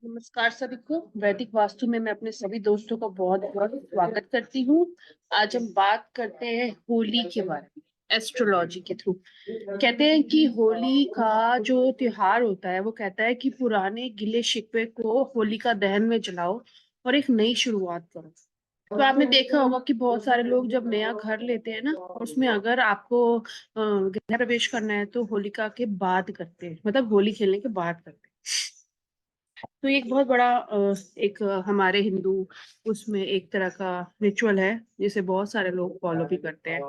नमस्कार सभी को। वैदिक वास्तु में मैं अपने सभी दोस्तों का बहुत बहुत स्वागत करती हूँ। आज हम बात करते हैं होली के बारे में, एस्ट्रोलॉजी के थ्रू। कहते हैं कि होली का जो त्योहार होता है वो कहता है कि पुराने गिले शिकवे को होलिका दहन में जलाओ और एक नई शुरुआत करो। तो आपने देखा होगा कि बहुत सारे लोग जब नया घर लेते हैं ना, और उसमें अगर आपको गृह प्रवेश करना है तो होलिका के बाद करते हैं, मतलब होली खेलने के बाद करते हैं। तो ये एक बहुत बड़ा हमारे हिंदू उसमें एक तरह का रिचुअल है जिसे बहुत सारे लोग फॉलो भी करते हैं।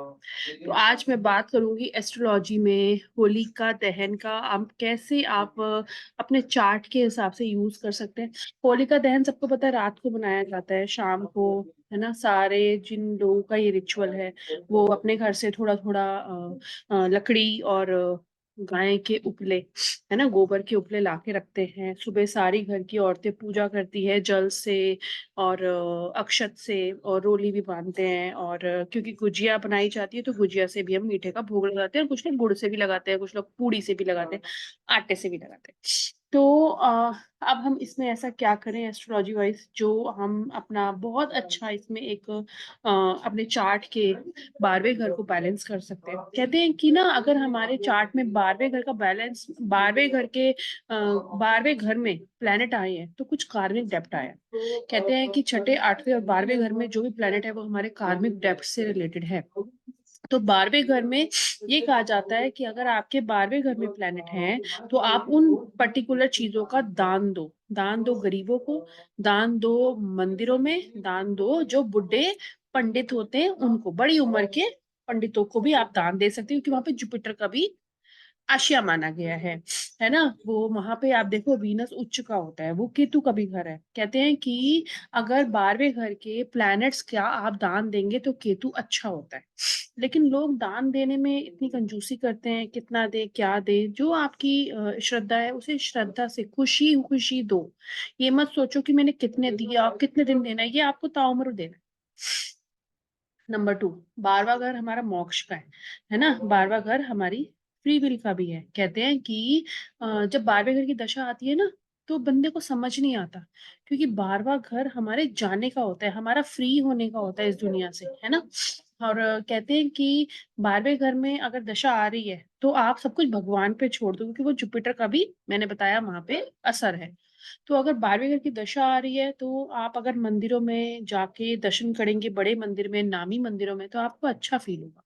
तो आज मैं बात करूंगी एस्ट्रोलॉजी में होलिका दहन का, आप अपने चार्ट के हिसाब से यूज कर सकते हैं। होलिका दहन सबको पता है रात को मनाया जाता है, शाम को, है ना। सारे जिन लोगों का ये रिचुअल है वो अपने घर से थोड़ा थोड़ा लकड़ी और गाय के उपले, है ना, गोबर के उपले लाके रखते हैं। सुबह सारी घर की औरतें पूजा करती है जल से और अक्षत से, और रोली भी बांधते हैं। और क्योंकि गुजिया बनाई जाती है तो गुजिया से भी हम मीठे का भोग लगाते हैं, और कुछ लोग गुड़ से भी लगाते हैं, कुछ लोग पूड़ी से भी लगाते हैं, आटे से भी लगाते हैं। तो अब हम इसमें ऐसा क्या करें एस्ट्रोलॉजी वाइज जो हम अपना बहुत अच्छा इसमें एक अपने चार्ट के 12वें घर को बैलेंस कर सकते हैं। कहते हैं कि ना, अगर हमारे चार्ट में 12वें घर का बैलेंस, 12वें घर में प्लेनेट आए हैं तो कुछ कार्मिक डेप्थ आया है। कहते हैं कि छठे, आठवें और 12वें घर में जो भी प्लेनेट है वो हमारे कार्मिक डेप्थ से रिलेटेड है। तो 12वें घर में ये कहा जाता है कि अगर आपके 12वें घर में प्लेनेट हैं तो आप उन पर्टिकुलर चीजों का दान दो। दान दो गरीबों को, दान दो मंदिरों में, दान दो जो बुढ़े पंडित होते हैं उनको, बड़ी उम्र के पंडितों को भी आप दान दे सकते हो, क्योंकि वहां पे जुपिटर का भी आशिया माना गया है ना। वो वहां पे आप देखो वीनस उच्च का होता है, वो केतु का भी घर है। कहते हैं कि अगर 12वें घर के प्लैनेट्स क्या आप दान देंगे तो केतु अच्छा होता है। लेकिन लोग दान देने में इतनी कंजूसी करते हैं, कितना दे क्या दे, जो आपकी श्रद्धा है उसे श्रद्धा से खुशी खुशी दो। ये मत सोचो कि मैंने कितने दिया, कितने दिन देना है, ये आपको ताउम्र देना है। नंबर 2, 12वां घर हमारा मोक्ष का है ना। 12वां घर हमारी फ्री विल का भी है। कहते हैं कि जब 12वें घर की दशा आती है ना तो बंदे को समझ नहीं आता, क्योंकि 12वां घर हमारे जाने का होता है, हमारा फ्री होने का होता है इस दुनिया से, है ना। और कहते हैं कि 12वें घर में अगर दशा आ रही है तो आप सब कुछ भगवान पे छोड़ दो, क्योंकि वो जुपिटर का भी, मैंने बताया, वहां पे असर है। तो अगर 12वें घर की दशा आ रही है तो आप अगर मंदिरों में जाके दर्शन करेंगे, बड़े मंदिर में, नामी मंदिरों में, तो आपको अच्छा फील होगा,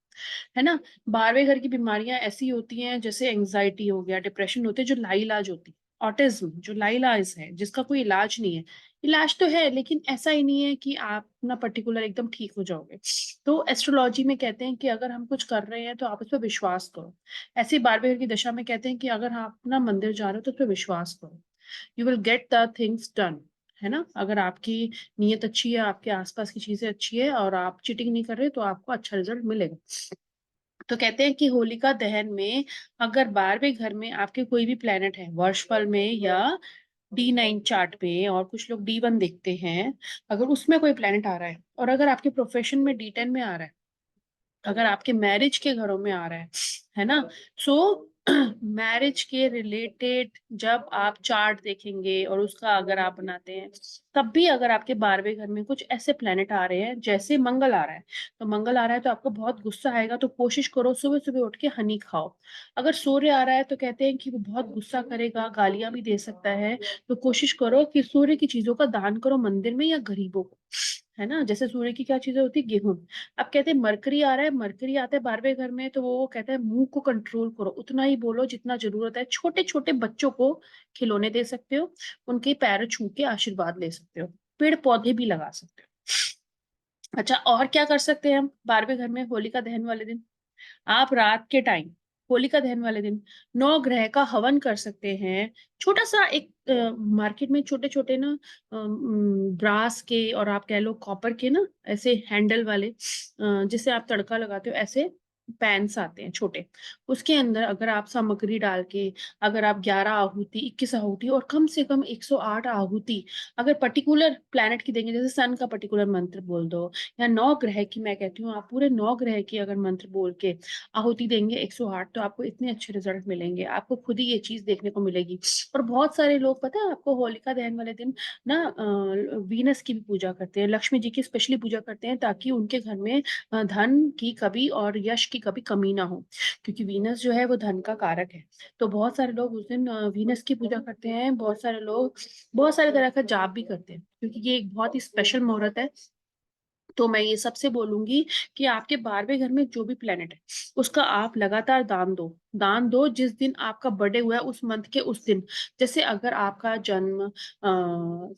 है ना। 12वें घर की बीमारियां ऐसी होती हैं जैसे एंजाइटी हो गया, डिप्रेशन होते हैं जो लाइलाज होती है। ऑटिज्म जो लाइलाज है, जिसका कोई इलाज नहीं है। इलाज तो है लेकिन ऐसा ही नहीं है कि आप ना पर्टिकुलर एकदम ठीक हो जाओगे। तो एस्ट्रोलॉजी में कहते हैं कि अगर हम कुछ कर रहे हैं तो आप उस पर विश्वास करो। ऐसे ही 12वें घर की दशा में कहते हैं कि अगर आप ना मंदिर जा रहे हो तो उस पर विश्वास करो, you will get the things done, है ना। अगर आपकी नीयत अच्छी है, आपके आसपास की चीजें अच्छी है और आप चीटिंग नहीं कर रहे तो आपको अच्छा रिजल्ट मिलेगा। तो कहते हैं कि होलिका दहन में अगर 12वें घर में आपके कोई भी प्लेनेट है, वर्षफल में या D9 चार्ट पे, और कुछ लोग D1 देखते हैं, अगर उसमें कोई प्लेनेट आ रहा है, और अगर आपके प्रोफेशन में D10 में आ रहा है, अगर आपके मैरिज के घरों में आ रहा है ना, सो मैरिज के रिलेटेड जब आप चार्ट देखेंगे और उसका अगर आप बनाते हैं, तब भी अगर आपके 12वें घर में कुछ ऐसे प्लेनेट आ रहे हैं, जैसे मंगल आ रहा है, तो मंगल आ रहा है तो आपको बहुत गुस्सा आएगा, तो कोशिश करो सुबह सुबह उठ के हनी खाओ। अगर सूर्य आ रहा है तो कहते हैं कि वो बहुत गुस्सा करेगा, गालियां भी दे सकता है, तो कोशिश करो कि सूर्य की चीजों का दान करो मंदिर में या गरीबों को, है ना। जैसे सूर्य की क्या चीजें होती है, गेहूं। अब कहते हैं मरकरी आ रहा है, मरकरी आता है 12वें घर में, तो वो कहता है मुंह को कंट्रोल करो, उतना ही बोलो जितना जरूरत है। छोटे छोटे बच्चों को खिलौने दे सकते हो, उनके पैर छू के आशीर्वाद ले सकते हो, पेड़ पौधे भी लगा सकते हो। अच्छा, और क्या कर सकते हैं हम 12वें घर में होलिका दहन वाले दिन? आप रात के टाइम, होलिका दहन वाले दिन, 9 ग्रह का हवन कर सकते हैं। छोटा सा एक मार्केट में छोटे छोटे ना ब्रास के, और आप कह लो कॉपर के ना, ऐसे हैंडल वाले, जिसे आप तड़का लगाते हो, ऐसे पैन्स आते हैं छोटे, उसके अंदर अगर आप सामग्री डाल के, अगर आप 11 आहुति, 21 आहुति और कम से कम 108 आहुति अगर पर्टिकुलर प्लैनेट की देंगे, जैसे सन का पर्टिकुलर मंत्र बोल दो या 9 ग्रह की, मैं कहती हूँ आप पूरे 9 ग्रह की अगर मंत्र बोल के आहुति देंगे 108, तो आपको इतने अच्छे रिजल्ट मिलेंगे। आपको खुद ही ये चीज़ देखने को मिलेगी। और बहुत सारे लोग पता है आपको होलिका दहन वाले दिन ना वीनस की भी पूजा करते हैं, लक्ष्मी जी की स्पेशली पूजा करते हैं, ताकि उनके घर में धन की कभी और यश की कभी कमी ना हो, क्योंकि वीनस जो है वो धन का कारक है। तो बहुत सारे लोग उस दिन वीनस की पूजा करते हैं, बहुत सारे लोग बहुत सारे तरह का जाप भी करते हैं, क्योंकि ये एक बहुत ही स्पेशल मुहूर्त है। तो मैं ये सबसे बोलूँगी कि आपके 12वें घर में जो भी प्लैनेट है, उसका आप लगातार दान दो। दान दो जिस दिन आपका बर्थडे हुआ है उस मंथ के उस दिन। जैसे अगर आपका जन्म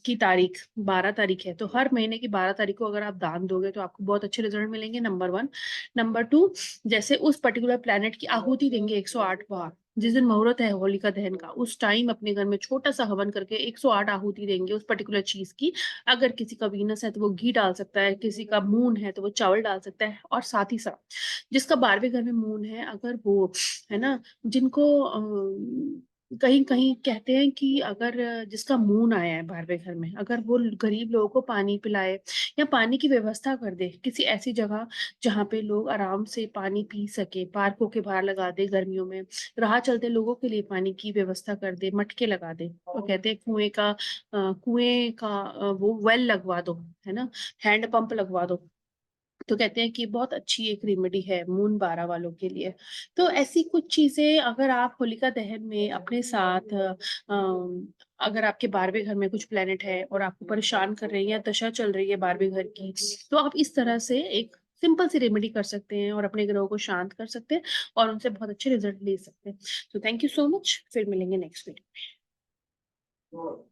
की तारीख 12 तारीख है, तो हर महीने की 12 तारीख को अगर आप दान दोगे तो आपको बहुत अच्छे रिज़ल्ट मिलेंगे, नंबर 1। नंबर 2, जैसे उस पर्टिकुलर प्लैनेट की आहुति देंगे 108 बार। जिस दिन मुहूर्त है होलिका दहन का, उस टाइम अपने घर में छोटा-सा हवन करके 108 आहुति देंगे उस पर्टिकुलर चीज़ की। अगर किसी का वीनस है तो वो घी डाल सकता है, किसी का मून है तो वो चावल डाल सकता है, और साथ ही साथ जिसका 12वें घर में मून है, अगर वो है ना, जिनको कहीं-कहीं कहते हैं कि अगर जिसका मून आया है 12वें घर में, अगर वो गरीब लोगों को पानी पिलाए या पानी की व्यवस्था कर दे किसी ऐसी जगह जहाँ पे लोग आराम से पानी पी सके, पार्कों के बाहर लगा दे गर्मियों में, राह चलते लोगों के लिए पानी की व्यवस्था कर दे, मटके लगा दे। वो कहते हैं कुएँ का वो वेल लगवा दो, है ना? हैंड पंप लगवा दो। तो कहते हैं कि बहुत अच्छी एक रेमेडी है मून 12 वालों के लिए। तो ऐसी कुछ चीज़ें अगर आप होलिका दहन में अपने साथ अगर आपके 12वें घर में कुछ प्लैनेट है और आपको परेशान कर रही है या दशा चल रही है 12वें घर की, तो आप इस तरह से एक सिंपल सी रेमेडी कर सकते हैं और अपने ग्रहों को शांत कर सकते हैं और उनसे बहुत अच्छे रिज़ल्ट ले सकते हैं। तो थैंक यू सो मच। फिर मिलेंगे नेक्स्ट वीडियो में।